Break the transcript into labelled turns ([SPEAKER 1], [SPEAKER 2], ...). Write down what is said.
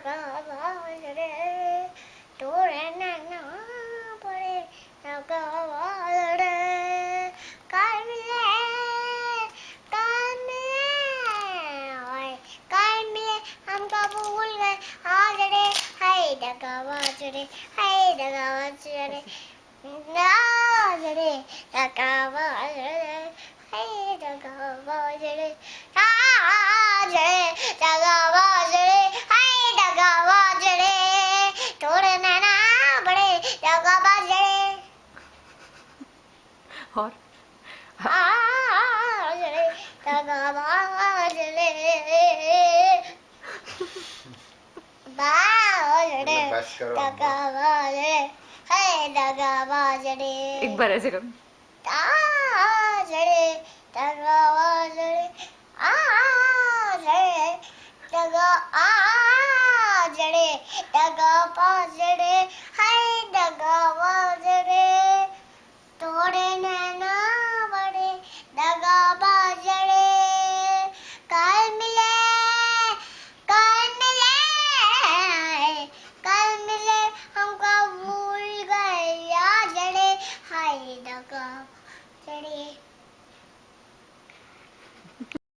[SPEAKER 1] दगा बाजरे तोड़े ना पड़े दगा बाजरे काल मिले हम कब भूल गए हाजरे हाय दगा बाजरे नाजरे दगा बाजरे हाय दगा बाजरे हाजरे दगा बाजरे हाय दगा बाजरे तोड़ने ना पड़े दगा बाजरे
[SPEAKER 2] और
[SPEAKER 1] हाजरे दगा बाजरे बाजरे दगा बाजरे हाय दगा बाजरे
[SPEAKER 2] एक बार ऐसे करो
[SPEAKER 1] आजरे दगा बाजरे आजरे दगा आजरे दगा बाजरे हाय दगा बाजरे तोड़े ना बड़े दगा बाजरे कल मिले हमको भूल गए याजरे हाय दगा बाजरे